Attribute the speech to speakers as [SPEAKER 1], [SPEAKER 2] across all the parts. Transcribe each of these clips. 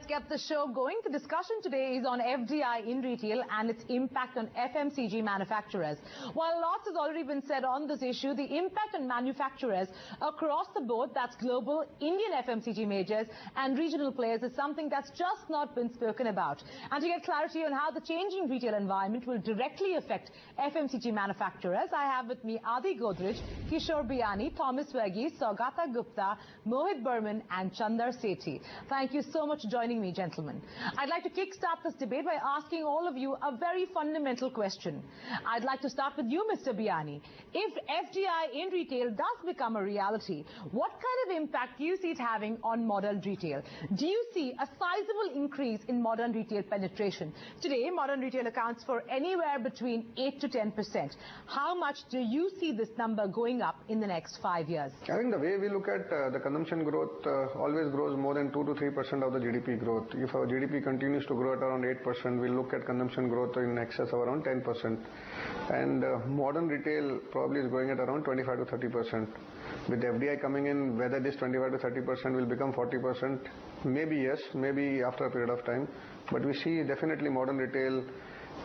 [SPEAKER 1] get the show going. The discussion today is on FDI in retail and its impact on FMCG manufacturers. While lots has already been said on this issue, the impact on manufacturers across the board, that's global, Indian FMCG majors and regional players, is something that's just not been spoken about. And to get clarity on how the changing retail environment will directly affect FMCG manufacturers, I have with me Adi Godrej, Kishore Biani, Thomas Verghese, Saugata Gupta, Mohit Burman and Chandar Sethi. Thank you so much for joining me, gentlemen. I'd like to kickstart this debate by asking all of you a very fundamental question. I'd like to start with you, Mr. Biani. If FDI in retail does become a reality, what kind of impact do you see it having on modern retail? Do you see a sizable increase in modern retail penetration? Today, modern retail accounts for anywhere between 8 to 10%. How much do you see this number going up in the next 5 years?
[SPEAKER 2] I think the way we look at the consumption growth always grows more than 2 to 3% of the GDP growth. If our GDP continues to grow at around 8%, we'll look at consumption growth in excess of around 10%. And modern retail probably is growing at around 25 to 30%. With FDI coming in, whether this 25 to 30% will become 40%, maybe yes, maybe after a period of time. But we see definitely modern retail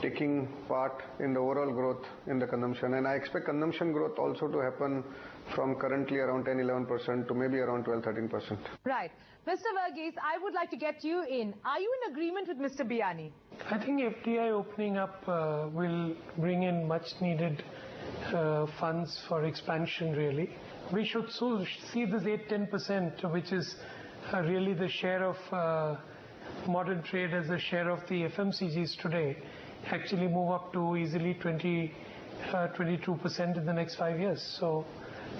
[SPEAKER 2] taking part in the overall growth in the consumption. And I expect consumption growth also to happen from currently around 10-11% to maybe around 12-13%.
[SPEAKER 1] Right. Mr. Verghese, I would like to get you in. Are you in agreement with Mr. Biani?
[SPEAKER 3] I think FDI opening up will bring in much needed funds for expansion really. We should so see this 8-10%, which is really the share of modern trade as a share of the FMCGs today, actually move up to easily 22% in the next 5 years. So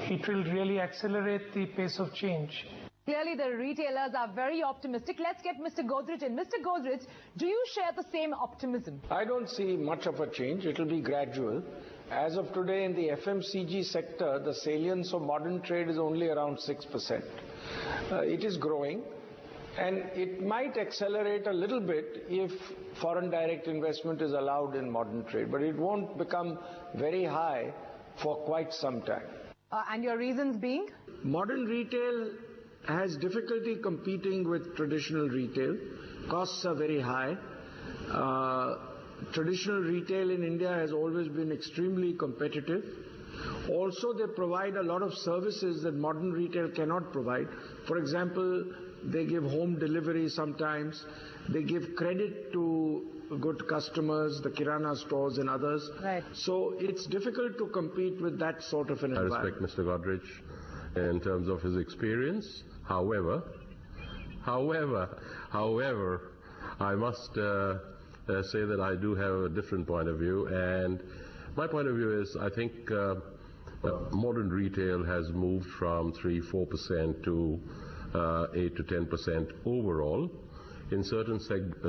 [SPEAKER 3] it will really accelerate the pace of change.
[SPEAKER 1] Clearly, the retailers are very optimistic. Let's get Mr. Godrej in. Mr. Godrej, do you share the same optimism?
[SPEAKER 4] I don't see much of a change. It will be gradual. As of today, in the FMCG sector, the salience of modern trade is only around 6%. It is growing, and it might accelerate a little bit if foreign direct investment is allowed in modern trade, but it won't become very high for quite some time.
[SPEAKER 1] And your reasons being?
[SPEAKER 4] Modern retail has difficulty competing with traditional retail. Costs are very high. Traditional retail in India has always been extremely competitive. Also, they provide a lot of services that modern retail cannot provide. For example, they give home delivery sometimes. They give credit to good customers, the Kirana stores and others.
[SPEAKER 1] Right.
[SPEAKER 4] So it's difficult to compete with that sort of an environment.
[SPEAKER 5] I respect Mr. Godrej in terms of his experience. However, I must say that I do have a different point of view, and my point of view is I think modern retail has moved from 3-4% to 8 to 10% overall. In certain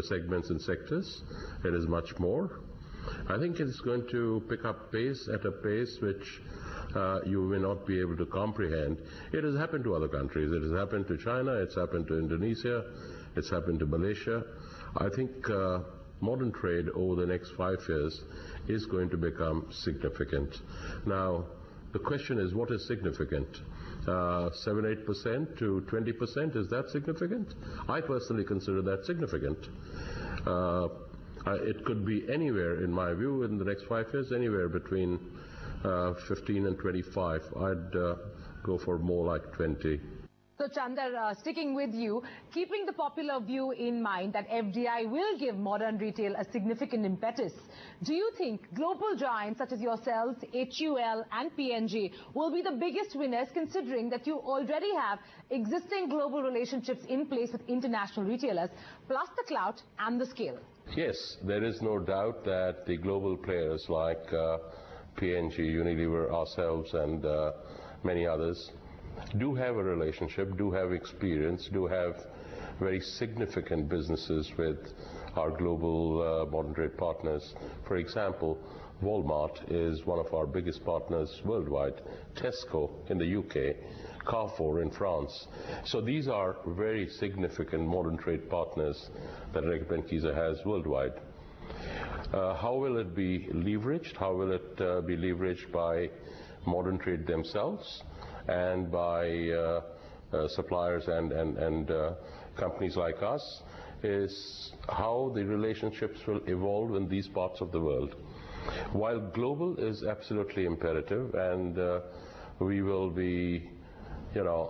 [SPEAKER 5] segments and sectors, it is much more. I think it's going to pick up pace at a pace which you may not be able to comprehend. It has happened to other countries. It has happened to China. It's happened to Indonesia. It's happened to Malaysia. I think modern trade over the next 5 years is going to become significant. Now, the question is, what is significant? 7-8% to 20%, is that significant? I personally consider that significant. It could be anywhere, in my view, in the next 5 years, anywhere between 15 and 25. I'd go for more like 20.
[SPEAKER 1] So, Chandar, sticking with you, keeping the popular view in mind that FDI will give modern retail a significant impetus, do you think global giants such as yourselves, HUL and P&G, will be the biggest winners, considering that you already have existing global relationships in place with international retailers, plus the clout and the scale?
[SPEAKER 5] Yes, there is no doubt that the global players like P&G, Unilever, ourselves and many others do have a relationship, do have experience, do have very significant businesses with our global modern trade partners. For example, Walmart is one of our biggest partners worldwide, Tesco in the UK, Carrefour in France. So these are very significant modern trade partners that Reckitt Benckiser has worldwide. How will it be leveraged? How will it be leveraged by modern trade themselves and by suppliers and companies like us? is how the relationships will evolve in these parts of the world. While global is absolutely imperative, and we will be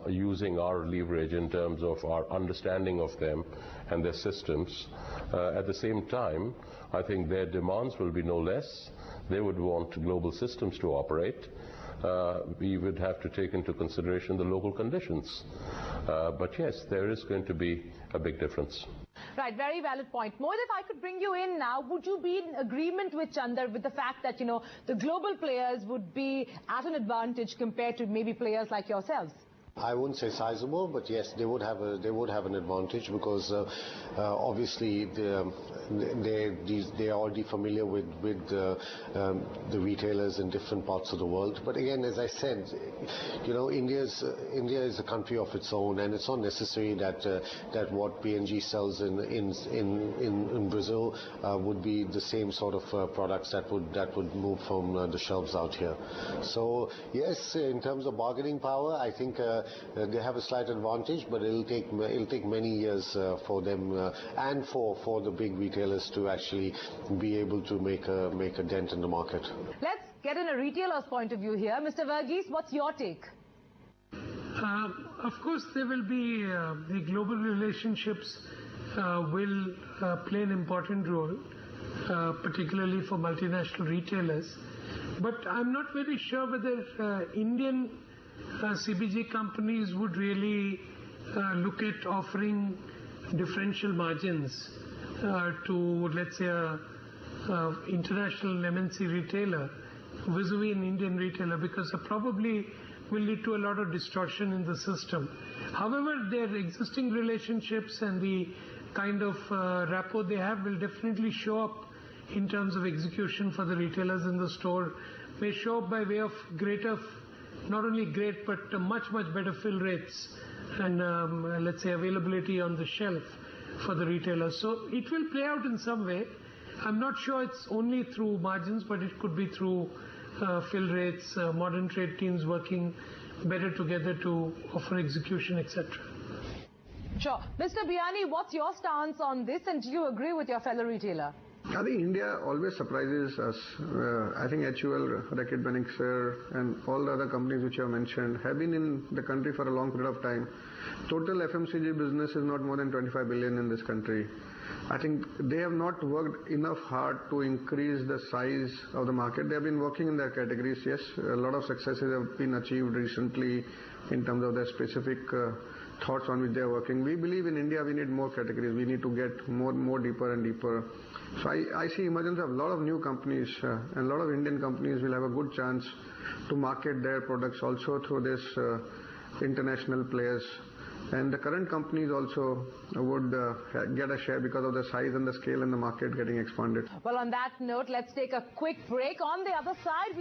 [SPEAKER 5] using our leverage in terms of our understanding of them and their systems. At the same time, I think their demands will be no less. They would want global systems to operate. We would have to take into consideration the local conditions. But yes, there is going to be a big difference.
[SPEAKER 1] Right, very valid point. Mohit, if I could bring you in now, would you be in agreement with Chandar with the fact that, the global players would be at an advantage compared to maybe players like yourselves?
[SPEAKER 6] I wouldn't say sizable, but yes, they would have an advantage because obviously they are already familiar with the retailers in different parts of the world. But again, as I said, India is a country of its own, and it's not necessary that what P&G sells in Brazil would be the same sort of products that would move from the shelves out here. So yes, in terms of bargaining power, I think they have a slight advantage, but it'll take many years for them and for the big retailers to actually be able to make a dent in the market.
[SPEAKER 1] Let's get in a retailer's point of view here. Mr. Verghese, what's your take?
[SPEAKER 3] Of course, there will be the global relationships will play an important role, particularly for multinational retailers. But I'm not very sure whether Indian CPG companies would really look at offering differential margins to, let's say, a international MNC retailer vis-a-vis an Indian retailer, because it probably will lead to a lot of distortion in the system. However, their existing relationships and the kind of rapport they have will definitely show up in terms of execution for the retailers in the store, may show up by way of not only great, but much better fill rates and let's say availability on the shelf for the retailers. So it will play out in some way. I'm not sure it's only through margins, but it could be through fill rates, modern trade teams working better together to offer execution, etc.
[SPEAKER 1] Sure. Mr. Biyani, what's your stance on this, and do you agree with your fellow retailer?
[SPEAKER 2] I think India always surprises us. I think HUL, Reckitt Beneficare and all the other companies which you have mentioned have been in the country for a long period of time. Total FMCG business is not more than 25 billion in this country. I think they have not worked enough hard to increase the size of the market. They have been working in their categories. Yes, a lot of successes have been achieved recently in terms of their specific thoughts on which they are working. We believe in India we need more categories. We need to get more deeper and deeper. So I see emergence of a lot of new companies and a lot of Indian companies will have a good chance to market their products also through this international players. And the current companies also would get a share because of the size and the scale and the market getting expanded.
[SPEAKER 1] Well, on that note, let's take a quick break. On the other side,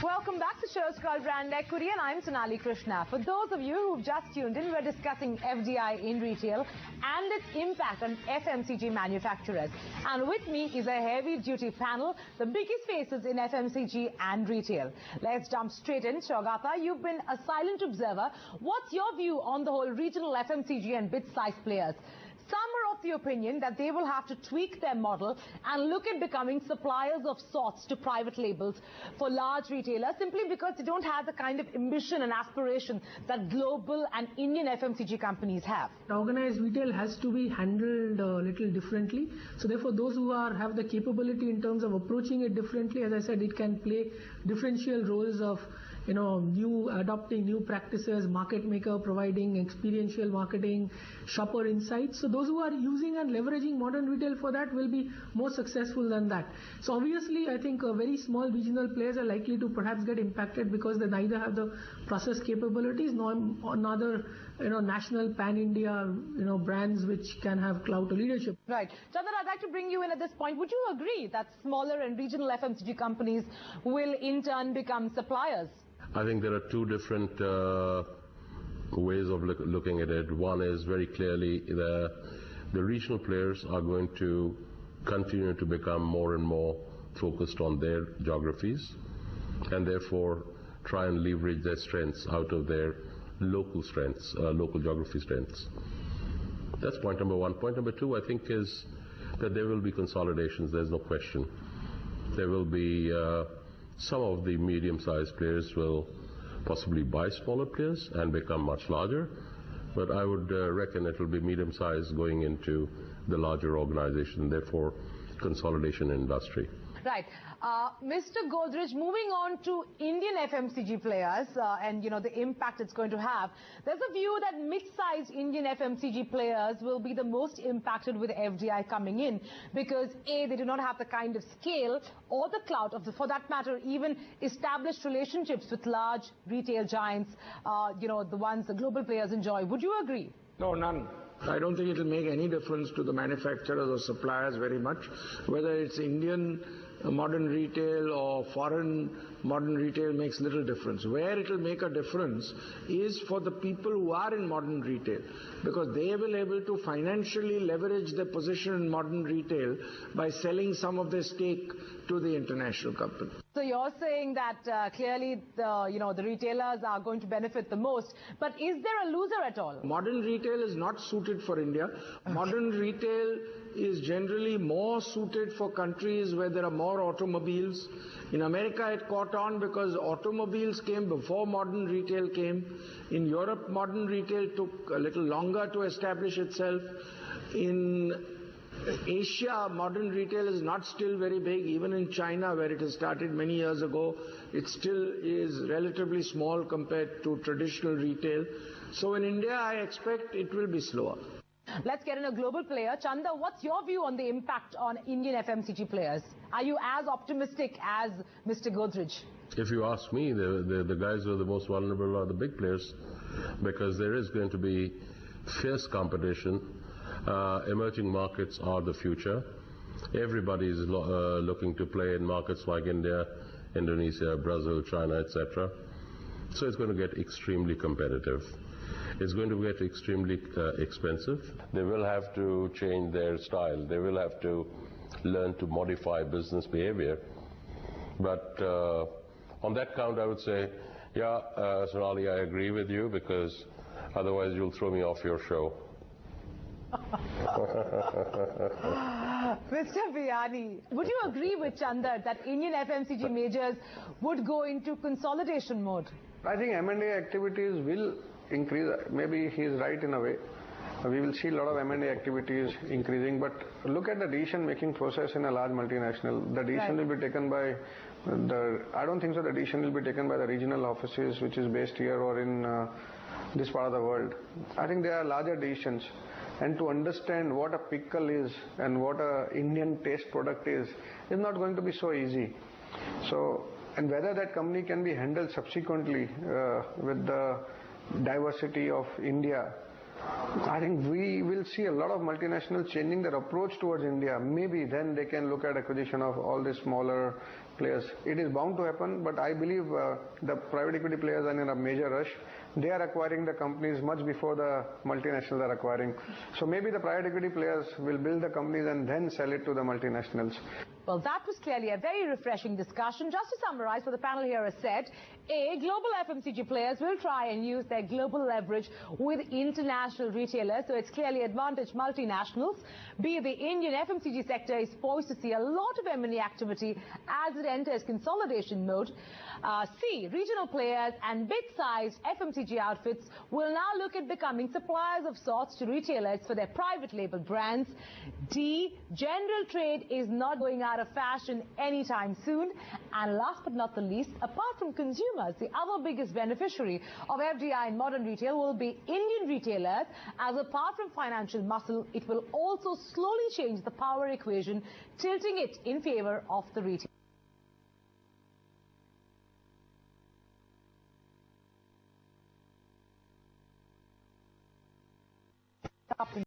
[SPEAKER 1] welcome back to show's called Brand Equity, and I'm Sonali Krishna. For those of you who've just tuned in, we're discussing FDI in retail and its impact on FMCG manufacturers. And with me is a heavy-duty panel, the biggest faces in FMCG and retail. Let's jump straight in. Shogata, you've been a silent observer. What's your view on the whole regional FMCG and bit-sized players? Some are of the opinion that they will have to tweak their model and look at becoming suppliers of sorts to private labels for large retailers simply because they don't have the kind of ambition and aspiration that global and Indian FMCG companies have.
[SPEAKER 7] Organized retail has to be handled a little differently. So therefore, those who have the capability in terms of approaching it differently, as I said, it can play differential roles of adopting new practices, market maker, providing experiential marketing, shopper insights. So those who are using and leveraging modern retail for that will be more successful than that. So obviously, I think very small regional players are likely to perhaps get impacted because they neither have the process capabilities nor national pan-India brands which can have clout or leadership.
[SPEAKER 1] Right. Chandra, I'd like to bring you in at this point. Would you agree that smaller and regional FMCG companies will in turn become suppliers?
[SPEAKER 5] I think there are two different ways of looking at it. One is very clearly the regional players are going to continue to become more and more focused on their geographies and therefore try and leverage their strengths out of their local strengths, local geography strengths. That's point number one. Point number two, I think, is that there will be consolidations. There's no question. There will be some of the medium-sized players will possibly buy smaller players and become much larger, but I would reckon it will be medium-sized going into the larger organization, therefore consolidation in industry.
[SPEAKER 1] Right. Mr. Godrej, moving on to Indian FMCG players and, the impact it's going to have. There's a view that mid-sized Indian FMCG players will be the most impacted with FDI coming in because, A, they do not have the kind of scale or the clout of, for that matter, even established relationships with large retail giants, the ones the global players enjoy. Would you agree?
[SPEAKER 4] No, none. I don't think it will make any difference to the manufacturers or suppliers very much, whether it's Indian modern retail or foreign modern retail makes little difference. Where it will make a difference is for the people who are in modern retail, because they will be able to financially leverage their position in modern retail by selling some of their stake to the international company.
[SPEAKER 1] So you're saying that clearly the retailers are going to benefit the most, but is there a loser at all?
[SPEAKER 4] Modern retail is not suited for India. Modern retail is generally more suited for countries where there are more automobiles. In America it caught on because automobiles came before modern retail came. In Europe modern retail took a little longer to establish itself. In Asia, modern retail is not still very big. Even in China, where it has started many years ago, it still is relatively small compared to traditional retail. So in India, I expect it will be slower.
[SPEAKER 1] Let's get in a global player. Chanda, what's your view on the impact on Indian FMCG players? Are you as optimistic as Mr. Godrej?
[SPEAKER 5] If you ask me, the guys who are the most vulnerable are the big players, because there is going to be fierce competition. Emerging markets are the future. Everybody is looking to play in markets like India, Indonesia, Brazil, China, etc. So it's going to get extremely competitive. It's going to get extremely expensive. They will have to change their style. They will have to learn to modify business behavior. But on that count, I would say, yeah, Sonali, I agree with you, because otherwise you'll throw me off your show.
[SPEAKER 1] Mr. Biyani, would you agree with Chanda that Indian FMCG majors would go into consolidation mode?
[SPEAKER 2] I think M&A activities will increase. Maybe he is right in a way. We will see a lot of M&A activities increasing, but look at the decision-making process in a large multinational. The decision will be taken by I don't think so the decision will be taken by the regional offices which is based here or in this part of the world. I think there are larger decisions. And to understand what a pickle is and what a Indian taste product is not going to be so easy. So, and whether that company can be handled subsequently with the diversity of India, I think we will see a lot of multinationals changing their approach towards India. Maybe then they can look at acquisition of all these smaller players. It is bound to happen, but I believe the private equity players are in a major rush. They are acquiring the companies much before the multinationals are acquiring. So maybe the private equity players will build the companies and then sell it to the multinationals.
[SPEAKER 1] Well, that was clearly a very refreshing discussion. Just to summarize what the panel here has said, A, global FMCG players will try and use their global leverage with international retailers, so it's clearly advantage multinationals. B, the Indian FMCG sector is poised to see a lot of M&A activity as it enters consolidation mode. C, regional players and big-sized FMCG outfits will now look at becoming suppliers of sorts to retailers for their private label brands. D, general trade is not going out of fashion anytime soon. And last but not the least, apart from consumers, the other biggest beneficiary of FDI in modern retail will be Indian retailers, as apart from financial muscle, it will also slowly change the power equation, tilting it in favor of the retail.